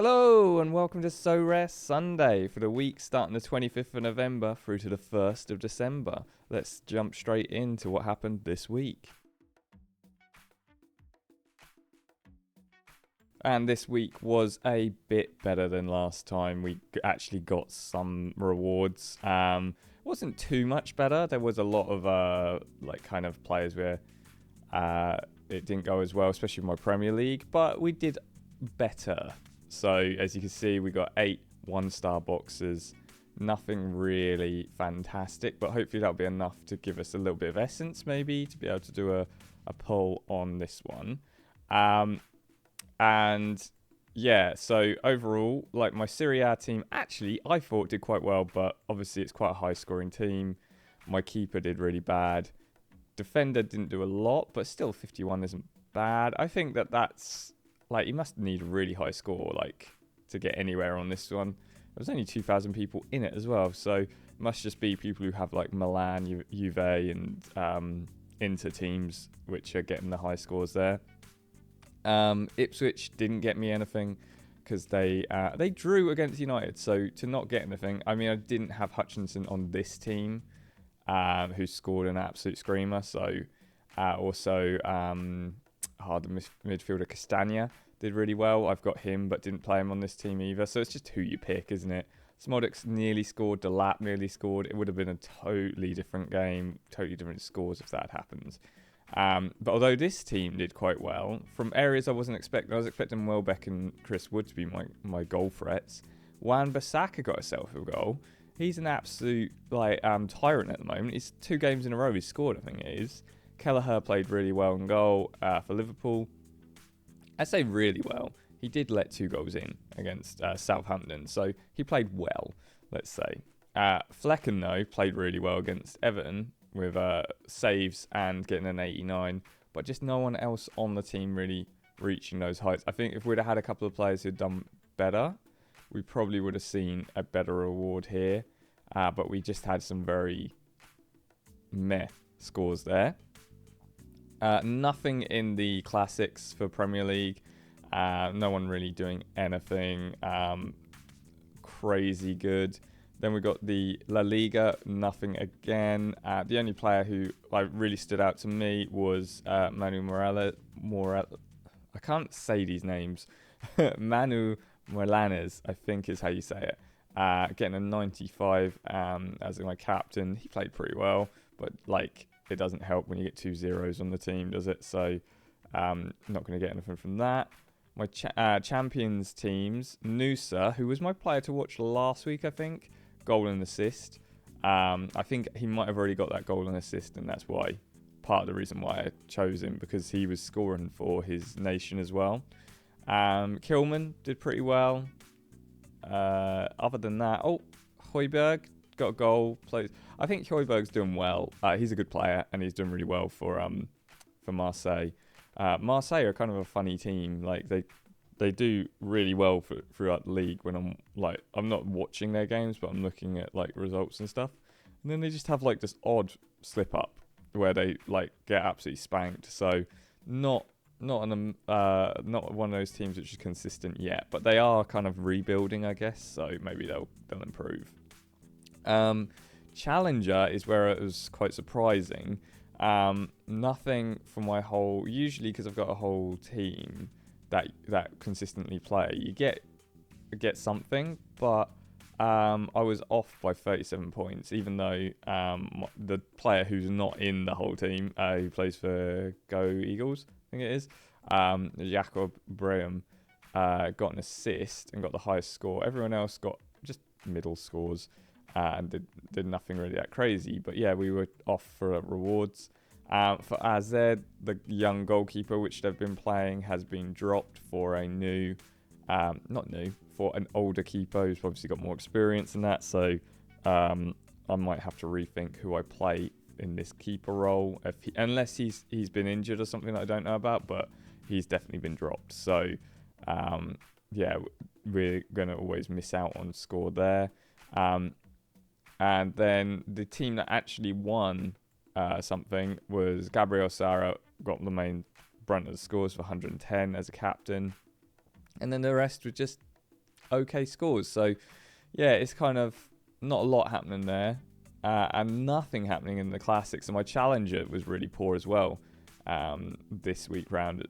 Hello and welcome to Sorare Sunday for the week starting the 25th of November through to the 1st of December. Let's jump straight into what happened this week. And this week was a bit better than last time. We actually got some rewards. Wasn't too much better. There was a lot of kind of players where it didn't go as well, especially in my Premier League, but we did better. So as you can see, we got 8 1-star boxes. Nothing really fantastic, but hopefully that'll be enough to give us a little bit of essence, maybe, to be able to do a poll on this one. And yeah, so overall, like my Serie A team, actually, I thought did quite well, but obviously it's quite a high-scoring team. My keeper did really bad. Defender didn't do a lot, but still 51 isn't bad. I think that's... Like, you must need a really high score, like, to get anywhere on this one. There was only 2,000 people in it as well, so it must just be people who have, like, Milan, Juve, and Inter teams, which are getting the high scores there. Ipswich didn't get me anything, because they drew against United, so to not get anything... I mean, I didn't have Hutchinson on this team, who scored an absolute screamer, so... the midfielder Castagna did really well. I've got him, but didn't play him on this team either. So it's just who you pick, isn't it? Smodix nearly scored. Delap nearly scored. It would have been a totally different game, totally different scores if that happens. But although this team did quite well, from areas I wasn't expecting, I was expecting Welbeck and Chris Wood to be my goal threats. Wan-Bissaka got himself a goal. He's an absolute tyrant at the moment. He's 2 games in a row he's scored, I think it is. Kelleher played really well in goal for Liverpool. I say really well. He did let 2 goals in against Southampton, so he played well, let's say. Flecken, though, played really well against Everton with saves and getting an 89, but just no one else on the team really reaching those heights. I think if we'd have had a couple of players who'd done better, we probably would have seen a better reward here, but we just had some very meh scores there. Nothing in the classics for Premier League. No one really doing anything crazy good. Then we got the La Liga. Nothing again. The only player who really stood out to me was Manu Morales. I can't say these names. Manu Morales, I think is how you say it. Getting a 95 as my captain. He played pretty well, but it doesn't help when you get 2 zeros on the team, does it? So, not going to get anything from that. My champions teams, Nusa, who was my player to watch last week, I think, goal and assist. I think he might have already got that goal and assist, and that's why, part of the reason why I chose him, because he was scoring for his nation as well. Kilman did pretty well. Other than that, Højbjerg got a goal. I think Højbjerg's doing well. He's a good player, and he's doing really well for Marseille. Marseille are kind of a funny team. They do really well throughout the league. When I'm not watching their games, but I'm looking at results and stuff. And then they just have this odd slip up where they get absolutely spanked. So not one of those teams which is consistent yet, but they are kind of rebuilding, I guess. So maybe they'll improve. Challenger is where it was quite surprising. Nothing for my whole... Usually, because I've got a whole team that consistently play, you get something, but I was off by 37 points, even though the player who's not in the whole team, who plays for Go Eagles, I think it is, Jacob Braham, got an assist and got the highest score. Everyone else got just middle scores. And did nothing really that crazy. But yeah, we were off for rewards. For AZ, the young goalkeeper, which they've been playing, has been dropped for a new... for an older keeper who's obviously got more experience in that. So I might have to rethink who I play in this keeper role. Unless he's been injured or something that I don't know about. But he's definitely been dropped. So yeah, we're going to always miss out on score there. And then the team that actually won something was Gabriel Sara, got the main brunt of the scores for 110 as a captain. And then the rest were just okay scores. So yeah, it's kind of not a lot happening there, and nothing happening in the classics. And my challenger was really poor as well this week round,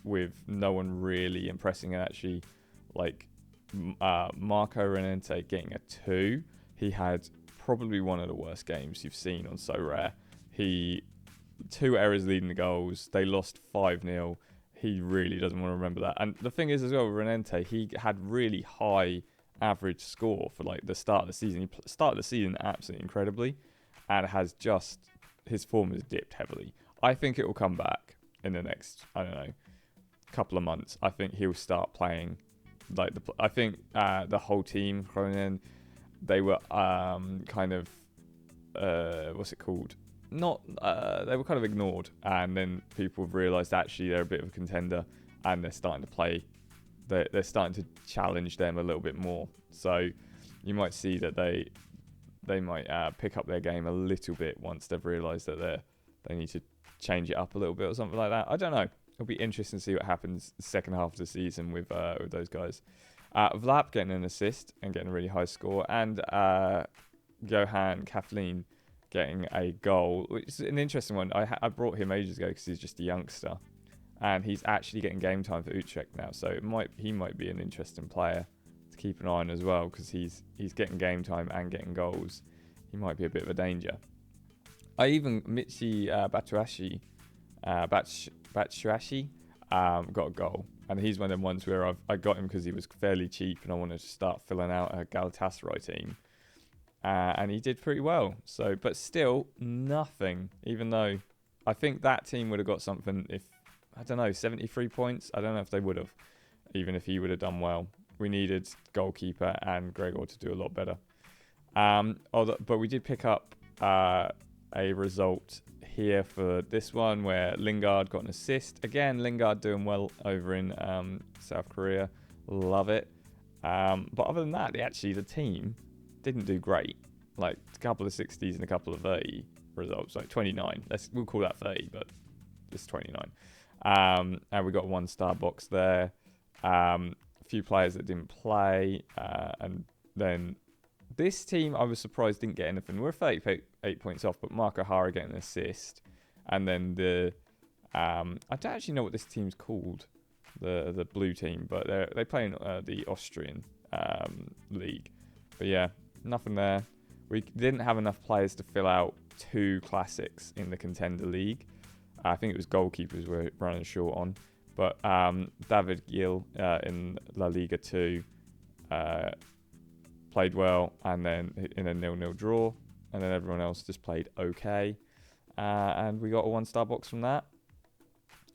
with no one really impressing. And actually, like Marco Renente getting a 2. He had probably one of the worst games you've seen on Sorare. He 2 errors leading the goals. They lost 5-0. He really doesn't want to remember that. And the thing is as well, Renente, he had really high average score for like the start of the season. He started the season absolutely incredibly, and has just, his form has dipped heavily. I think it will come back in the next, I don't know, couple of months. I think he'll start playing like I think the whole team, Groningen, they were kind of what's it called? Not they were kind of ignored, and then people have realised actually they're a bit of a contender, and they're starting to play. They're starting to challenge them a little bit more. So you might see that they might pick up their game a little bit once they've realised that they need to change it up a little bit or something like that. I don't know. It'll be interesting to see what happens the second half of the season with those guys. Vlap getting an assist and getting a really high score, and Johan Kathleen getting a goal, which is an interesting one. I brought him ages ago because he's just a youngster, and he's actually getting game time for Utrecht now. So he might be an interesting player to keep an eye on as well, because he's getting game time and getting goals. He might be a bit of a danger. I even Michi Batshuayi got a goal, and he's one of them ones where I got him because he was fairly cheap and I wanted to start filling out a Galatasaray team, and he did pretty well. So, but still nothing, even though I think that team would have got something if, I don't know, 73 points. I don't know if they would have, even if he would have done well. We needed goalkeeper and Gregor to do a lot better. But we did pick up a result here for this one where Lingard got an assist. Again, Lingard doing well over in South Korea. Love it. But other than that, the team didn't do great. Like a couple of 60s and a couple of 30 results, like 29. We'll call that 30, but it's 29. And we got 1-star box there. A few players that didn't play. And then this team, I was surprised didn't get anything. We're 38 points off, but Marco Hara getting an assist. And then I don't actually know what this team's called, the blue team, but they play in the Austrian league. But yeah, nothing there. We didn't have enough players to fill out 2 classics in the contender league. I think it was goalkeepers we're running short on. But David Gil in La Liga 2 played well, and then in a 0-0 draw, and then everyone else just played okay. And we got a 1-star box from that.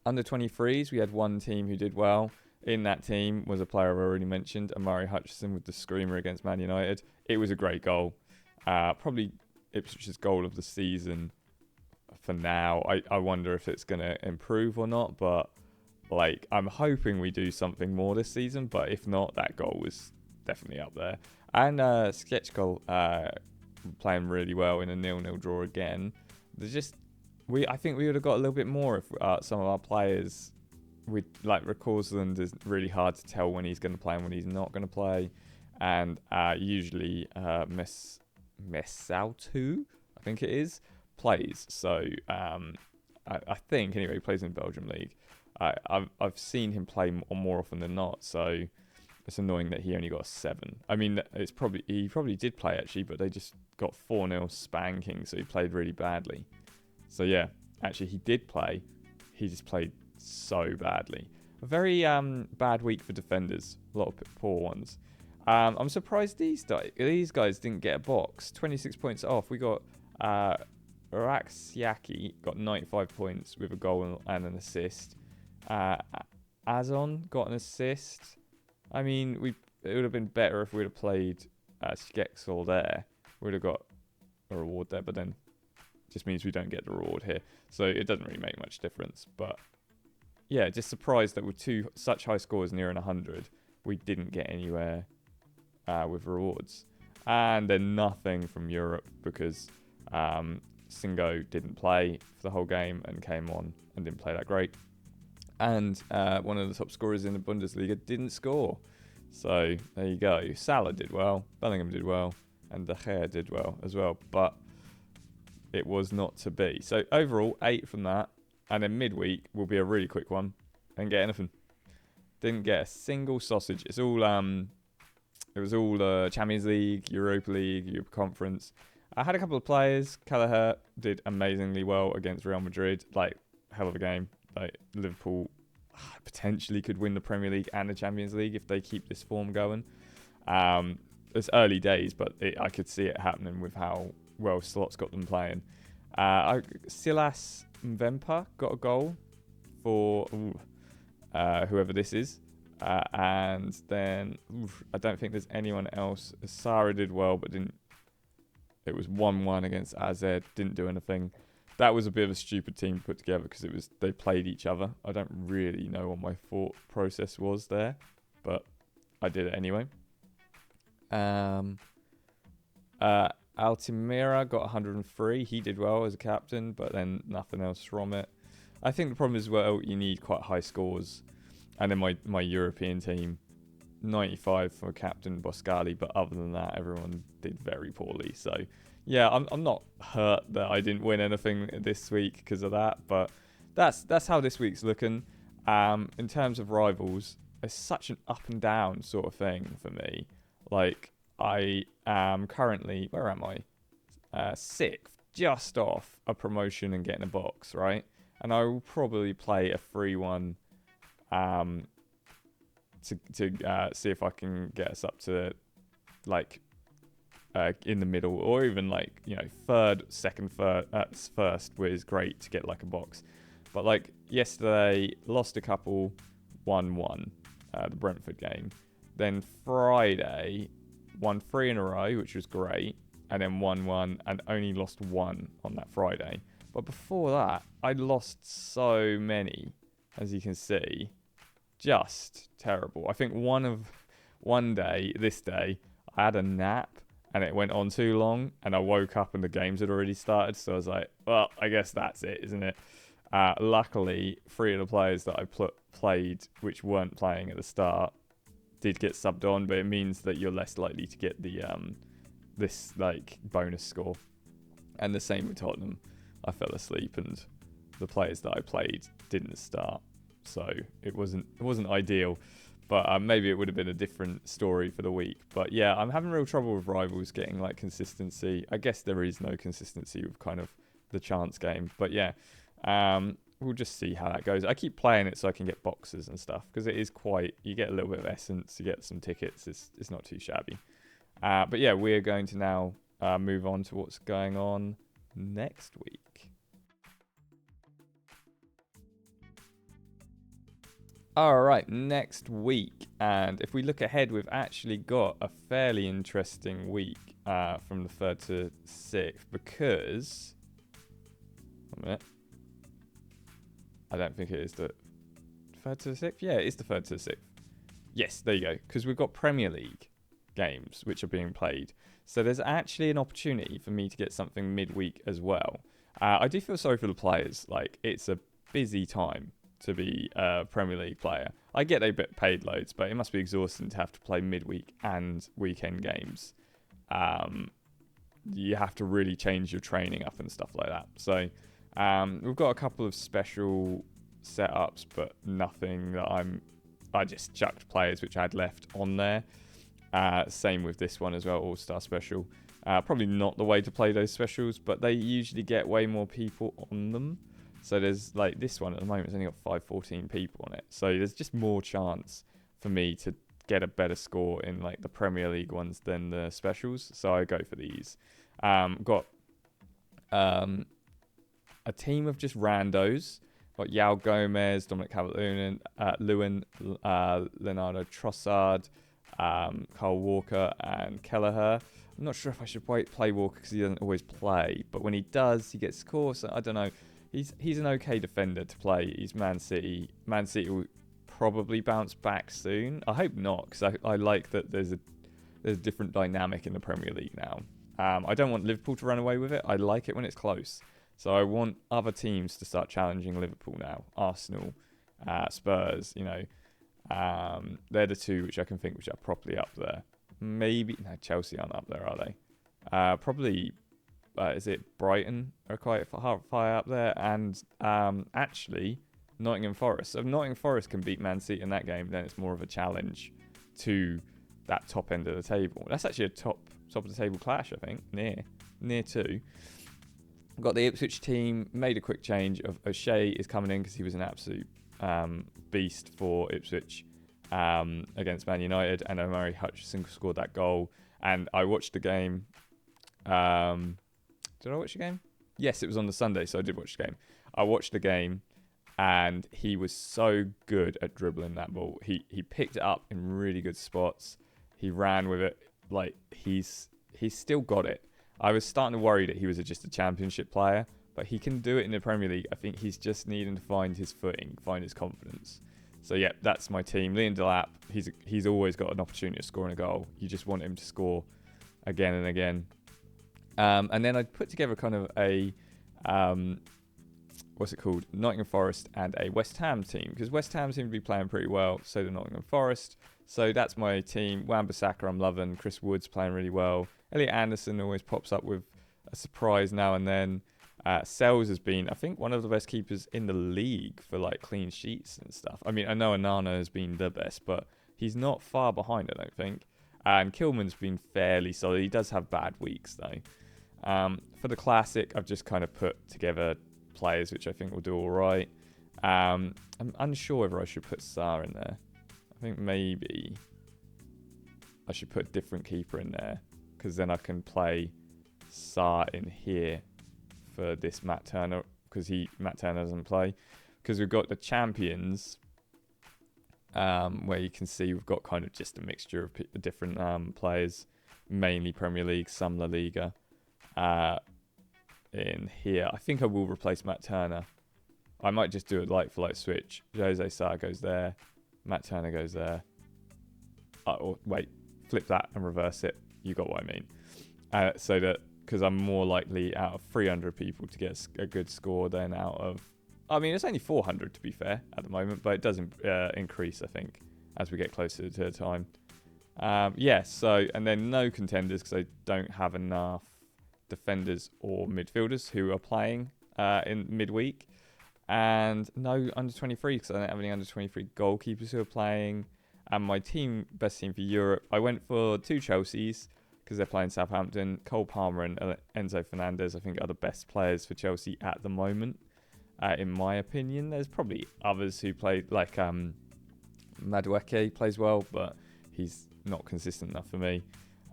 Under 23s, we had one team who did well. In that team was a player I already mentioned, Amari Hutchinson with the screamer against Man United. It was a great goal. Probably Ipswich's goal of the season for now. I wonder if it's going to improve or not, but like I'm hoping we do something more this season. But if not, that goal was definitely up there. And Sketchkol playing really well in a 0-0 draw again. I think we would have got a little bit more if some of our players, like Rekorsland is really hard to tell when he's going to play and when he's not going to play. And usually Messautu, I think it is, plays. So I think, anyway, he plays in the Belgium League. I've seen him play more often than not, so it's annoying that he only got a 7. I mean, he probably did play actually, but they just got 4-0 spanking, so he played really badly. So yeah, actually he did play. He just played so badly. A very bad week for defenders. A lot of poor ones. I'm surprised these guys didn't get a box. 26 points off. We got Raxiaki got 95 points with a goal and an assist. Azon got an assist. I mean, it would have been better if we would have played Skexel there. We would have got a reward there, but then it just means we don't get the reward here. So it doesn't really make much difference. But yeah, just surprised that with such high scores near 100, we didn't get anywhere with rewards. And then nothing from Europe because Singo didn't play for the whole game and came on and didn't play that great. And one of the top scorers in the Bundesliga didn't score. So there you go. Salah did well, Bellingham did well, and De Gea did well as well. But it was not to be. So overall, 8 from that. And then midweek will be a really quick one. Didn't get anything. Didn't get a single sausage. It's all it was all Champions League, Europa League, Europa Conference. I had a couple of players. Kelleher did amazingly well against Real Madrid. Like, hell of a game. Like, Liverpool potentially could win the Premier League and the Champions League if they keep this form going. It's early days, but I could see it happening with how well Slot's got them playing. Silas Mvempa got a goal for whoever this is. And then I don't think there's anyone else. Sarah did well, but didn't. It was 1-1 against AZ. Didn't do anything. That was a bit of a stupid team put together because they played each other. I don't really know what my thought process was there, but I did it anyway. Altimira got 103. He did well as a captain, but then nothing else from it. I think the problem is, well, you need quite high scores. And then my European team, 95 for captain Boscali, but other than that, everyone did very poorly. So, yeah, I'm not hurt that I didn't win anything this week because of that, but that's how this week's looking. In terms of rivals, it's such an up and down sort of thing for me. Like, I am currently, where am I? 6th, just off a promotion and getting a box, right? And I will probably play a free one to see if I can get us up to like in the middle, or even like, you know, first was great to get like a box. But like yesterday, lost a couple, 1-1, the Brentford game. Then Friday, won 3 in a row, which was great, and then 1-1, and only lost 1 on that Friday. But before that, I lost so many, as you can see. Just terrible. I think this day, I had a nap and it went on too long and I woke up and the games had already started. So I was like, well, I guess that's it, isn't it? Luckily, 3 of the players that I played, which weren't playing at the start, did get subbed on, but it means that you're less likely to get the this like bonus score. And the same with Tottenham. I fell asleep and the players that I played didn't start. So it wasn't ideal, but maybe it would have been a different story for the week. But yeah, I'm having real trouble with rivals getting like consistency. I guess there is no consistency with kind of the chance game. But yeah, we'll just see how that goes. I keep playing it so I can get boxes and stuff because it is quite, you get a little bit of essence, you get some tickets. It's not too shabby. But yeah, we're going to now move on to what's going on next week. All right, next week. And if we look ahead, we've actually got a fairly interesting week from the 3rd to 6th because... 1 minute. I don't think it is the 3rd to the 6th. Yeah, it is the 3rd to the 6th. Yes, there you go. Because we've got Premier League games which are being played. So there's actually an opportunity for me to get something midweek as well. I do feel sorry for the players. Like, it's a busy time to be a Premier League player. I get they get paid loads, but it must be exhausting to have to play midweek and weekend games. You have to really change your training up and stuff like that. So we've got a couple of special setups, but nothing that I just chucked players which I had left on there. Same with this one as well, All-Star Special. Probably not the way to play those specials, but they usually get way more people on them. So there's like this one at the moment, it's only got 514 people on it. So there's just more chance for me to get a better score in like the Premier League ones than the specials. So I go for these. Got a team of just randos. Got Yao Gomez, Dominic Calvert-Lewin, Leonardo Trossard, Carl Walker and Kelleher. I'm not sure if I should play Walker because he doesn't always play. But when he does, he gets scores. So I don't know. He's an okay defender to play. He's Man City. Man City will probably bounce back soon. I hope not, because I like that there's a different dynamic in the Premier League now. I don't want Liverpool to run away with it. I like it when it's close. So I want other teams to start challenging Liverpool now. Arsenal, Spurs, you know. They're the two which I can think which are properly up there. Maybe no, Chelsea aren't up there, are they? Probably. Is it Brighton are quite far up there, and actually Nottingham Forest. So if Nottingham Forest can beat Man City in that game, then it's more of a challenge to that top end of the table. That's actually a top of the table clash, I think, near to. Got the Ipswich team, made a quick change of O'Shea is coming in because he was an absolute beast for Ipswich against Man United, and Omari Hutchinson scored that goal. And I watched the game. Did I watch the game? Yes, it was on the Sunday, so I did watch the game. I watched the game, and he was so good at dribbling that ball. He picked it up in really good spots. He ran with it. Like, he's still got it. I was starting to worry that he was just a championship player, but he can do it in the Premier League. I think he's just needing to find his footing, find his confidence. So, yeah, that's my team. Liam Delap, he's always got an opportunity of scoring a goal. You just want him to score again and again. And then I put together kind of a, Nottingham Forest and a West Ham team, because West Ham seem to be playing pretty well, so do Nottingham Forest. So that's my team. Wan-Bissaka I'm loving. Chris Wood's playing really well. Elliot Anderson always pops up with a surprise now and then. Sells has been, I think, one of the best keepers in the league for like clean sheets and stuff. I mean, I know Onana has been the best, but he's not far behind, I don't think. And Kilman's been fairly solid. He does have bad weeks, though. For the Classic, I've just kind of put together players which I think will do all right. I'm unsure whether I should put Sarr in there. I think maybe I should put a different keeper in there, because then I can play Sarr in here for this Matt Turner, because Matt Turner doesn't play. Because we've got the Champions, where you can see we've got kind of just a mixture of different players, mainly Premier League, some La Liga. In here, I think I will replace Matt Turner. I might just do a like-for-like switch. Jose Sarr goes there, Matt Turner goes there. Or wait, flip that and reverse it. You got what I mean. So that, because I'm more likely out of 300 people to get a good score than out of, I mean, it's only 400 to be fair at the moment, but it does increase, I think, as we get closer to the time. So, and then no contenders, because I don't have enough defenders or midfielders who are playing in midweek. And no under 23, because I don't have any under 23 goalkeepers who are playing. And my best team for Europe, I went for two Chelseas, because they're playing Southampton. Cole Palmer and Enzo Fernandez, I think, are the best players for Chelsea at the moment, in my opinion. There's probably others who play, like Madueke plays well, but he's not consistent enough for me.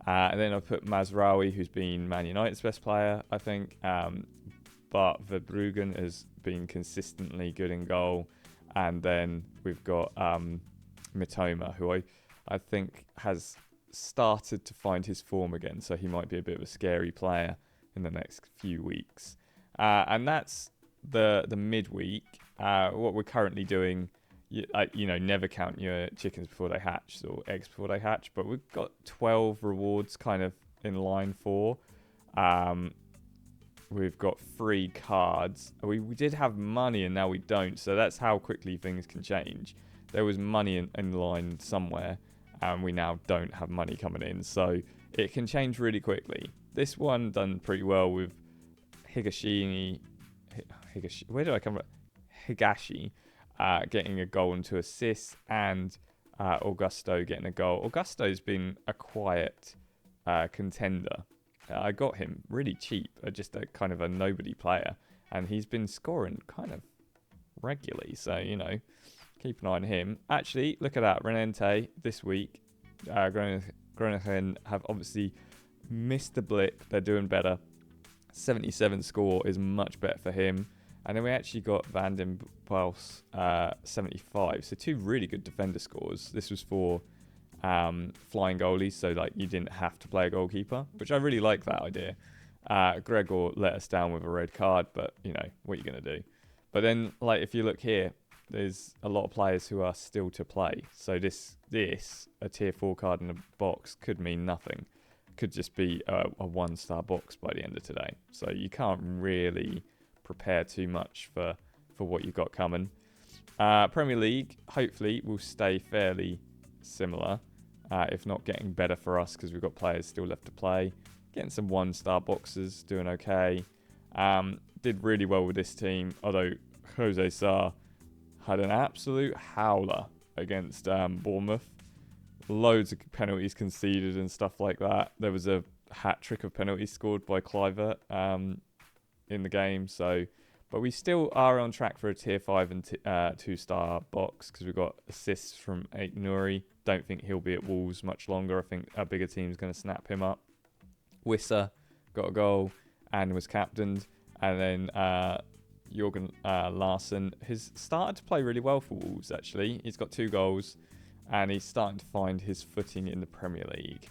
And then I've put Mazraoui, who's been Man United's best player, I think. But Verbruggen has been consistently good in goal. And then we've got Mitoma, who I think has started to find his form again. So he might be a bit of a scary player in the next few weeks. And that's the midweek. What we're currently doing, never count your chickens before they hatch or eggs before they hatch. But we've got 12 rewards kind of in line for. We've got 3 cards. We did have money and now we don't. So that's how quickly things can change. There was money in line somewhere and we now don't have money coming in. So it can change really quickly. This one done pretty well with Higashi. Where did I come from? Higashi getting a goal and 2 assists, and Augusto getting a goal. Augusto's been a quiet contender. I got him really cheap, just a kind of a nobody player, and he's been scoring kind of regularly. So, keep an eye on him. Actually, look at that. Renente this week. Groningen have obviously missed the blip. They're doing better. 77 score is much better for him. And then we actually got Van den Bosch 75. So 2 really good defender scores. This was for flying goalies, so like you didn't have to play a goalkeeper, which I really like that idea. Gregor let us down with a red card, but what are you going to do? But then, like, if you look here, there's a lot of players who are still to play. So this a tier 4 card in a box could mean nothing. Could just be a 1-star box by the end of today. So you can't really prepare too much for what you've got coming. Premier League, hopefully, will stay fairly similar, if not getting better for us because we've got players still left to play. Getting some 1-star boxes, doing okay. Did really well with this team, although Jose Sarr had an absolute howler against Bournemouth. Loads of penalties conceded and stuff like that. There was a hat trick of penalties scored by Clivert in the game. But we still are on track for a tier 5 and 2-star box because we've got assists from Ait Nouri. Don't think he'll be at Wolves much longer. I think a bigger team's going to snap him up. Wissa got a goal and was captained. And then Jorgen Larsson has started to play really well for Wolves, actually. He's got 2 goals and he's starting to find his footing in the Premier League.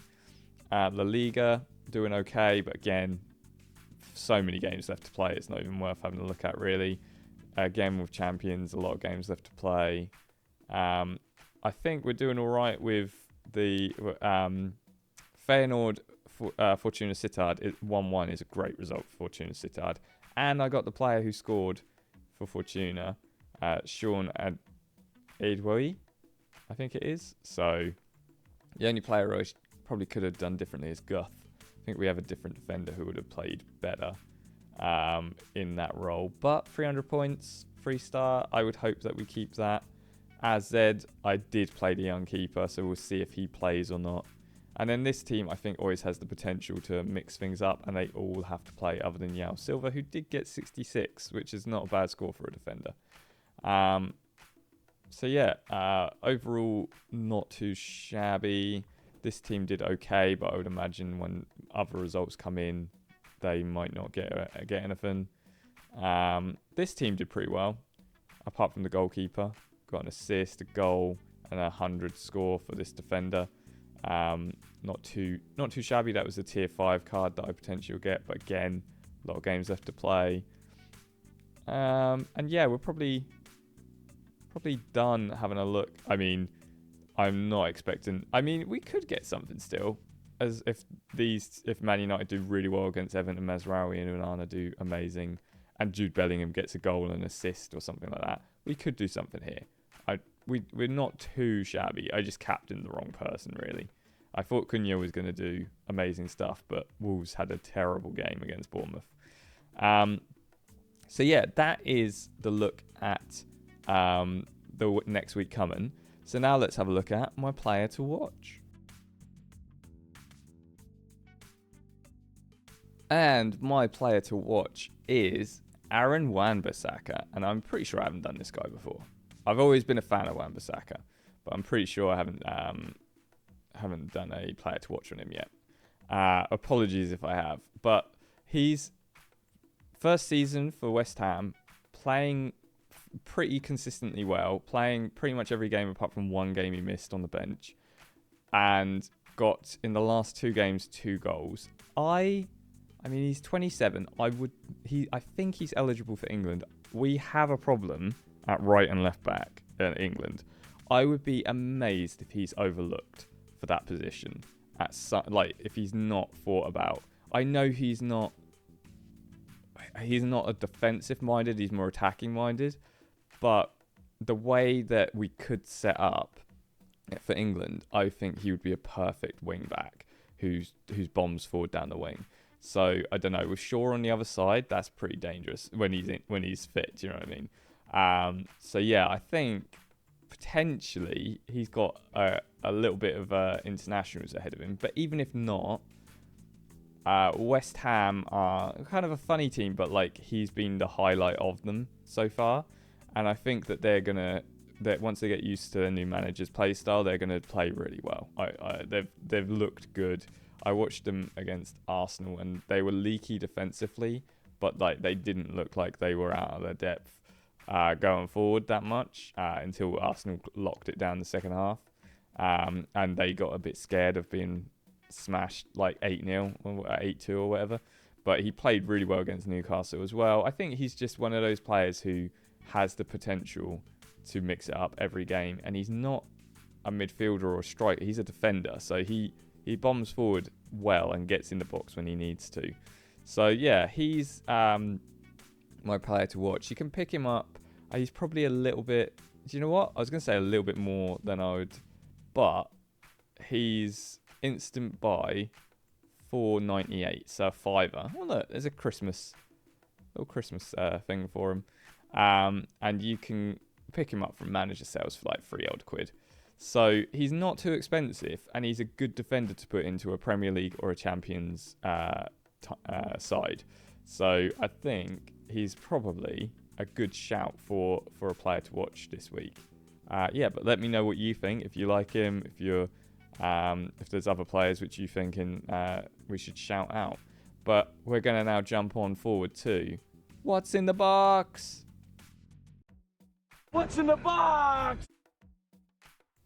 La Liga, doing okay, but again, so many games left to play. It's not even worth having a look at, really. Again, with Champions, a lot of games left to play. I think we're doing all right with the Feyenoord Fortuna Sittard. 1-1 is a great result for Fortuna Sittard. And I got the player who scored for Fortuna, Sean Adwoy, I think it is. So the only player I probably could have done differently is Guth. I think we have a different defender who would have played better in that role. But 300 points, 3-star. I would hope that we keep that. As Zed, I did play the young keeper, so we'll see if he plays or not. And then this team, I think, always has the potential to mix things up, and they all have to play other than Yao Silva, who did get 66, which is not a bad score for a defender. So yeah, overall, not too shabby. This team did okay, but I would imagine when other results come in, they might not get anything. This team did pretty well, apart from the goalkeeper. Got an assist, a goal, and 100 score for this defender. Not too shabby. That was a tier 5 card that I potentially will get, but again, a lot of games left to play. And yeah, we're probably done having a look. I mean, I'm not expecting. I mean, we could get something still, as if Man United do really well against Everton, Mazraoui and Onana do amazing, and Jude Bellingham gets a goal and assist or something like that. We could do something here. We're not too shabby. I just captained the wrong person, really. I thought Cunha was going to do amazing stuff, but Wolves had a terrible game against Bournemouth. So yeah, that is the look at the next week coming. So now let's have a look at my player to watch. And my player to watch is Aaron Wan-Bissaka. And I'm pretty sure I haven't done this guy before. I've always been a fan of Wan-Bissaka, but I'm pretty sure I haven't done a player to watch on him yet. Apologies if I have. But he's first season for West Ham, playing pretty consistently well, playing pretty much every game apart from one game he missed on the bench, and got in the last 2 games 2 goals. I mean, he's 27. I think he's eligible for England. We have a problem at right and left back in England. I would be amazed if he's overlooked for that position. If he's not thought about. I know he's not a defensive minded. He's more attacking minded. But the way that we could set up for England, I think he would be a perfect wing back who's bombs forward down the wing. So I don't know. With Shaw on the other side, that's pretty dangerous when he's fit. Do you know what I mean? So yeah, I think potentially he's got a little bit of internationals ahead of him. But even if not, West Ham are kind of a funny team, but like he's been the highlight of them so far. And I think that that once they get used to their new manager's play style, they're gonna play really well. They've looked good. I watched them against Arsenal and they were leaky defensively, but like they didn't look like they were out of their depth going forward that much until Arsenal locked it down the second half. And they got a bit scared of being smashed like 8-0 or 8-2 or whatever. But he played really well against Newcastle as well. I think he's just one of those players who has the potential to mix it up every game. And he's not a midfielder or a striker. He's a defender. So he bombs forward well and gets in the box when he needs to. So yeah, he's my player to watch. You can pick him up. He's probably a little bit... Do you know what? I was going to say a little bit more than I would... But he's instant buy $4.98, so a fiver. Well, look, there's a little Christmas thing for him. And you can pick him up from manager sales for like £3 odd. So he's not too expensive, and he's a good defender to put into a Premier League or a Champions side. So I think he's probably a good shout for a player to watch this week. Yeah, but let me know what you think. If you like him, if there's other players which you think we should shout out. But we're going to now jump on forward to What's in the Box? What's in the box?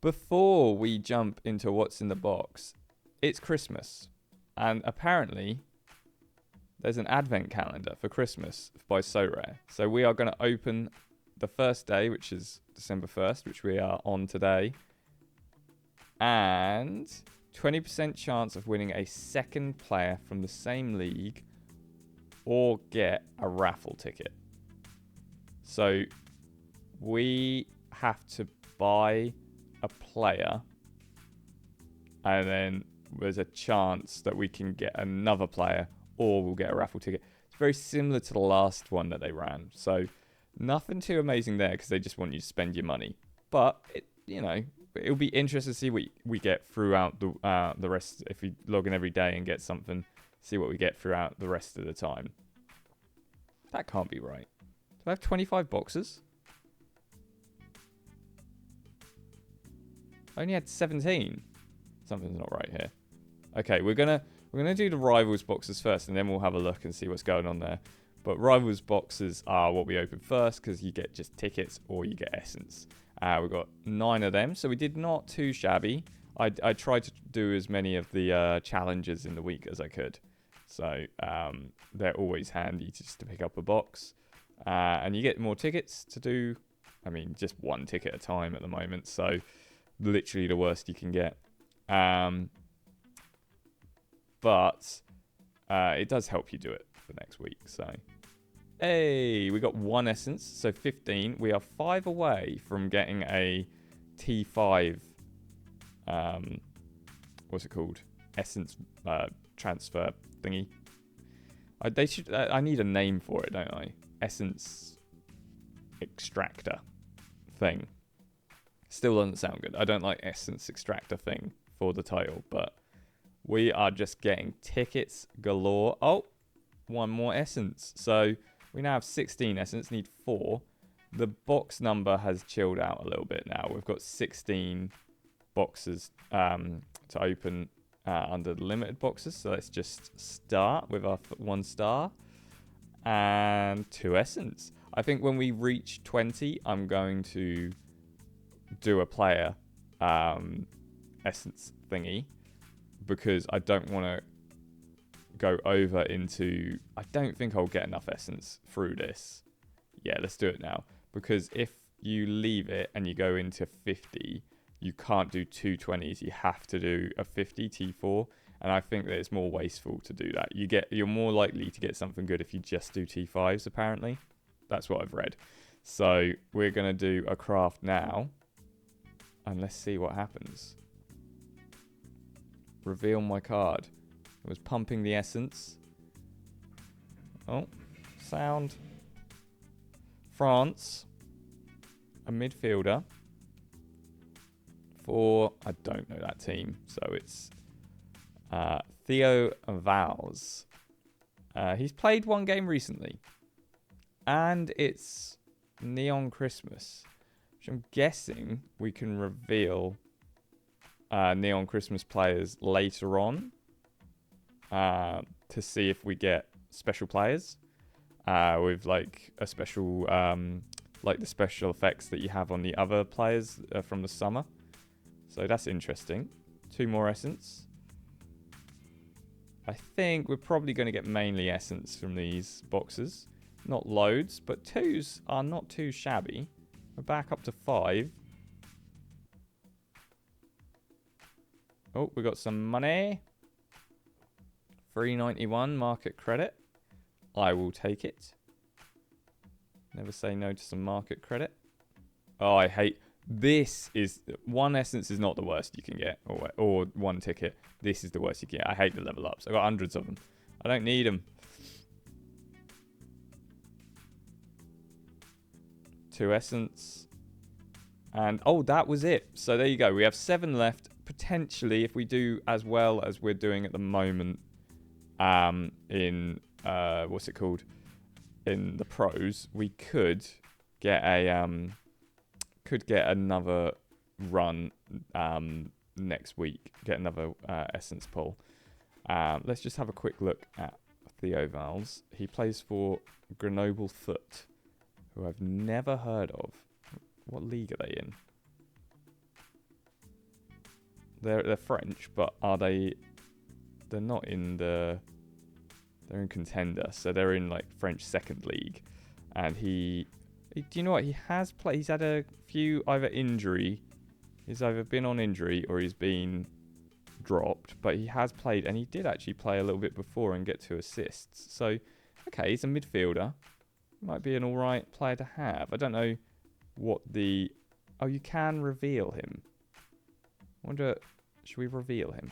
Before we jump into What's in the Box, it's Christmas. And apparently, there's an advent calendar for Christmas by Sorare. So we are going to open the first day, which is December 1st, which we are on today. And 20% chance of winning a second player from the same league or get a raffle ticket. So we have to buy a player, and then there's a chance that we can get another player or we'll get a raffle ticket. It's very similar to the last one that they ran. So nothing too amazing there because they just want you to spend your money. But, it'll be interesting to see what we get throughout the rest. If we log in every day and get something, see what we get throughout the rest of the time. That can't be right. Do I have 25 boxes? I only had 17. Something's not right here. Okay, we're gonna do the Rivals boxes first, and then we'll have a look and see what's going on there. But Rivals boxes are what we open first because you get just tickets or you get essence. We've got 9 of them, so we did not too shabby. I tried to do as many of the challenges in the week as I could. So they're always handy just to pick up a box. And you get more tickets to do, just one ticket at a time at the moment. So literally the worst you can get. But it does help you do it for next week. So, hey, we got 1 essence, so 15. We are 5 away from getting a T5. What's it called? Essence transfer thingy. I need a name for it, don't I? Essence extractor thing. Still doesn't sound good. I don't like essence extractor thing for the title, but we are just getting tickets galore. Oh, 1 more essence. So we now have 16 essence, need 4. The box number has chilled out a little bit now. We've got 16 boxes to open under the limited boxes. So let's just start with our 1 star and 2 essence. I think when we reach 20, I'm going to do a player essence thingy, because I don't want to go over into... I don't think I'll get enough essence through this. Yeah, let's do it now. Because if you leave it and you go into 50, you can't do 2 20s. You have to do a 50 T4. And I think that it's more wasteful to do that. You're more likely to get something good if you just do T5s, apparently. That's what I've read. So we're going to do a craft now. And let's see what happens. Reveal my card. It was pumping the essence. Oh, sound. France. A midfielder. For, I don't know that team. So it's Theo Valls. He's played 1 game recently. And it's Neon Christmas. Which I'm guessing we can reveal Neon Christmas players later on to see if we get special players with like a special like the special effects that you have on the other players from the summer. So that's interesting. 2 more essence. I think we're probably going to get mainly essence from these boxes. Not loads, but 2s are not too shabby. We're back up to 5. Oh, we got some money. 391 market credit. I will take it. Never say no to some market credit. Oh, I hate... This is... One essence is not the worst you can get. Or one ticket. This is the worst you can get. I hate the level ups. I've got hundreds of them. I don't need them. 2 essence. And, oh, that was it. So there you go. We have 7 left. Potentially, if we do as well as we're doing at the moment in... what's it called? In the pros, we could get a... could get another run next week. Get another essence pull. Let's just have a quick look at Theo Valls. He plays for Grenoble Foot, who I've never heard of. What league are they in? They're French, but are they... They're not in the... They're in Contender, so they're in like French second league. And do you know what? He has played... He's had a few either injury... He's either been on injury or he's been dropped, but he has played, and he did actually play a little bit before and get 2 assists. So, okay, he's a midfielder. Might be an alright player to have. I don't know what the... Oh, you can reveal him. I wonder, should we reveal him?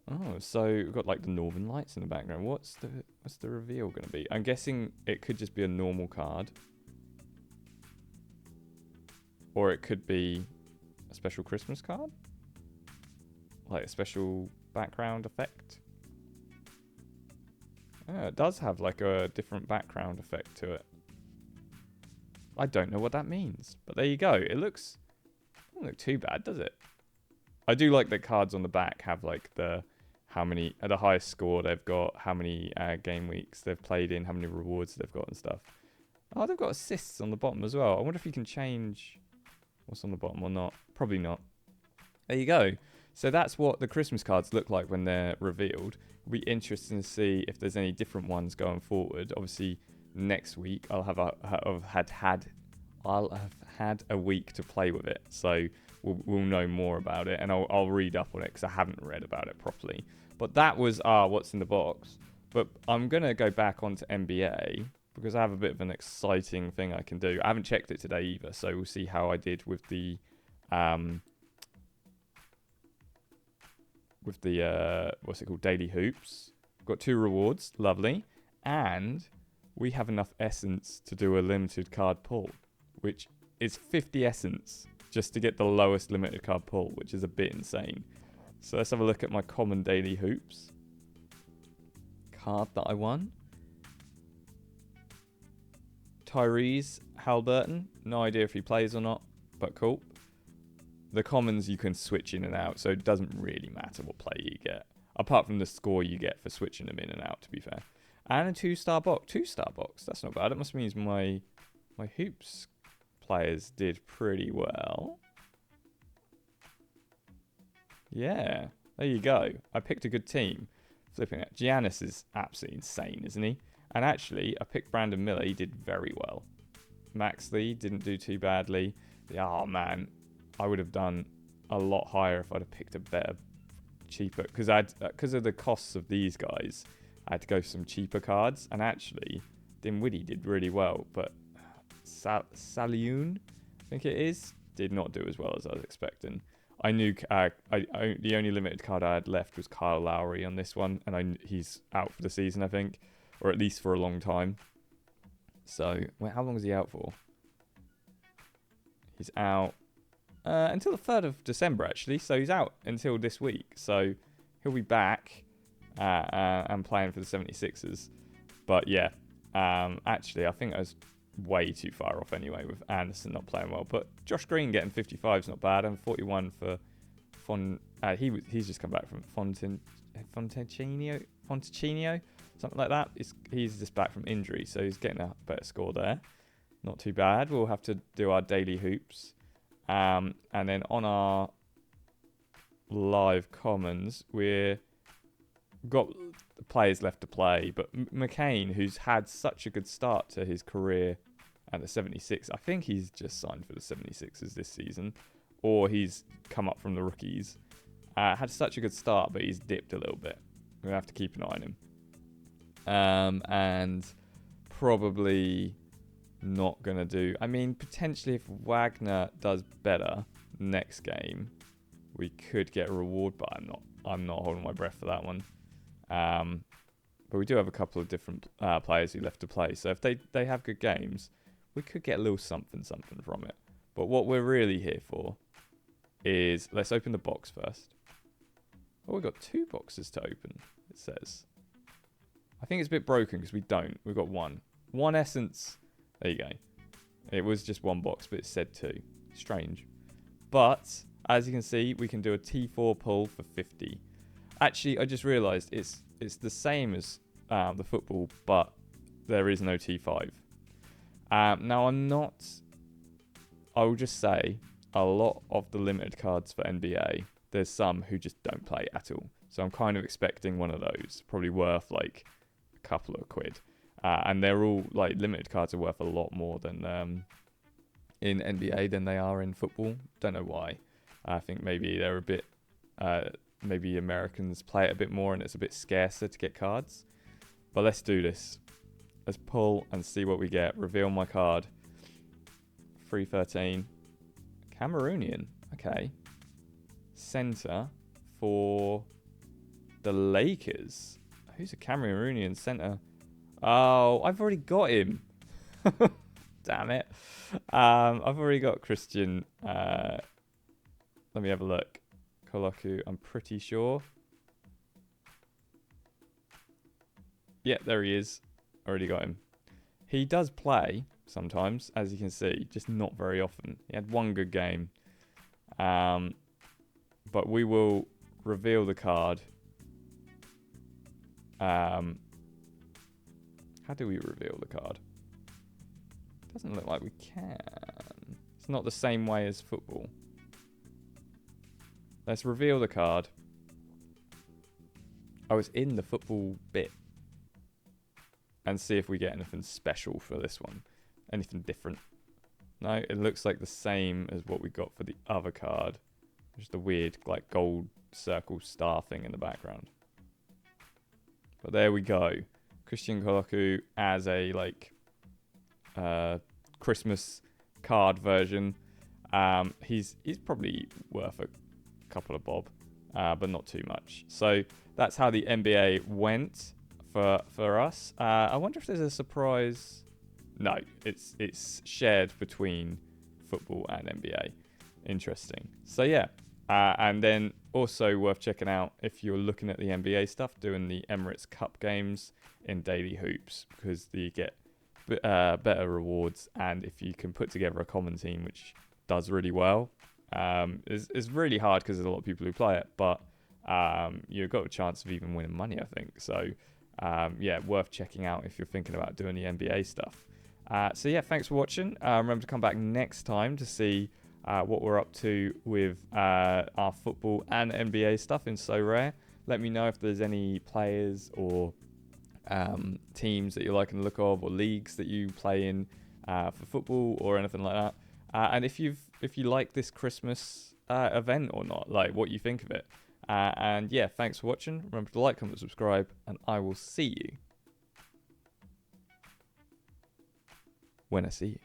Oh, so we've got like the Northern Lights in the background. What's the reveal going to be? I'm guessing it could just be a normal card. Or it could be a special Christmas card? Like a special background effect? Oh, it does have like a different background effect to it. I don't know what that means. But there you go. It doesn't look too bad, does it? I do like that cards on the back have like the highest score they've got, how many game weeks they've played in, how many rewards they've got and stuff. Oh, they've got assists on the bottom as well. I wonder if you can change what's on the bottom or not. Probably not. There you go. So that's what the Christmas cards look like when they're revealed. It'll be interesting to see if there's any different ones going forward. Obviously, next week I'll have had a week to play with it, so we'll know more about it, and I'll read up on it because I haven't read about it properly. But that was what's in the box. But I'm gonna go back onto NBA because I have a bit of an exciting thing I can do. I haven't checked it today either, so we'll see how I did with the what's it called, daily hoops. Got 2 rewards, lovely, and we have enough essence to do a limited card pull, which is 50 essence just to get the lowest limited card pull, which is a bit insane. So let's have a look at my common daily hoops card that I won. Tyrese Halliburton, no idea if he plays or not, but cool. The commons you can switch in and out, so it doesn't really matter what player you get, apart from the score you get for switching them in and out, to be fair. And a 2-star box. 2-star box, that's not bad. It must mean my hoops players did pretty well. Yeah, there you go. I picked a good team. Flipping it. Giannis is absolutely insane, isn't he? And actually, I picked Brandon Miller. He did very well. Max Lee didn't do too badly. Oh, man. I would have done a lot higher if I'd have picked a better, cheaper... Because of the costs of these guys, I had to go for some cheaper cards. And actually, Dinwiddie did really well. But Saliun, I think it is, did not do as well as I was expecting. I knew the only limited card I had left was Kyle Lowry on this one, and he's out for the season, I think, or at least for a long time. So, wait, how long is he out for? He's out until the 3rd of December, actually, so he's out until this week. So, he'll be back and playing for the 76ers. But, yeah, actually, I think I was way too far off anyway with Anderson not playing well, but Josh Green getting 55 is not bad, and 41 for he's just come back from Fontecinio, something like that. He's just back from injury, so he's getting a better score there. Not too bad. We'll have to do our daily hoops, and then on our live commons we're got players left to play, but McCain, who's had such a good start to his career at the 76, I think he's just signed for the 76ers this season, or he's come up from the rookies. Had such a good start, but he's dipped a little bit. We'll have to keep an eye on him. and probably not going to do... I mean, potentially if Wagner does better next game, we could get a reward, but I'm not holding my breath for that one. But we do have a couple of different players who left to play. So if they have good games, we could get a little something from it. But what we're really here for is... Let's open the box first. Oh, we've got 2 boxes to open, it says. I think it's a bit broken because we don't. We've got 1. 1 essence. There you go. It was just 1 box, but it said 2. Strange. But, as you can see, we can do a T4 pull for 50. Actually, I just realised it's the same as the football, but there is no T5. Now, I will just say, a lot of the limited cards for NBA, there's some who just don't play at all. So I'm kind of expecting one of those, probably worth like a couple of quid. And they're all, like, limited cards are worth a lot more than in NBA than they are in football. Don't know why. I think maybe they're a bit... maybe Americans play it a bit more and it's a bit scarcer to get cards. But let's do this. Let's pull and see what we get. Reveal my card. 313. Cameroonian. Okay. Centre for the Lakers. Who's a Cameroonian centre? Oh, I've already got him. Damn it. I've already got Christian. Let me have a look. Koloku, I'm pretty sure. Yeah, there he is. Already got him. He does play sometimes, as you can see, just not very often. He had 1 good game. But we will reveal the card. How do we reveal the card? Doesn't look like we can. It's not the same way as football. Let's reveal the card. Oh, it's in the football bit. And see if we get anything special for this one. Anything different. No, it looks like the same as what we got for the other card. Just the weird, like, gold circle star thing in the background. But there we go. Christian Koloku as a, like, Christmas card version. He's probably worth a couple of bob, but not too much. So that's how the NBA went for us. I wonder if there's a surprise. No, it's shared between football and NBA. Interesting. So yeah, and then also worth checking out if you're looking at the NBA stuff, doing the Emirates Cup games in Daily Hoops, because you get better rewards, and if you can put together a common team, which does really well. It's really hard because there's a lot of people who play it, but you've got a chance of even winning money, I think. So yeah, worth checking out if you're thinking about doing the NBA stuff. So yeah, thanks for watching. Remember to come back next time to see what we're up to with our football and NBA stuff in Sorare. Let me know if there's any players or teams that you're liking the look of, or leagues that you play in for football or anything like that. And if you like this Christmas event or not, like what you think of it. And yeah, thanks for watching. Remember to like, comment, subscribe, and I will see you when I see you.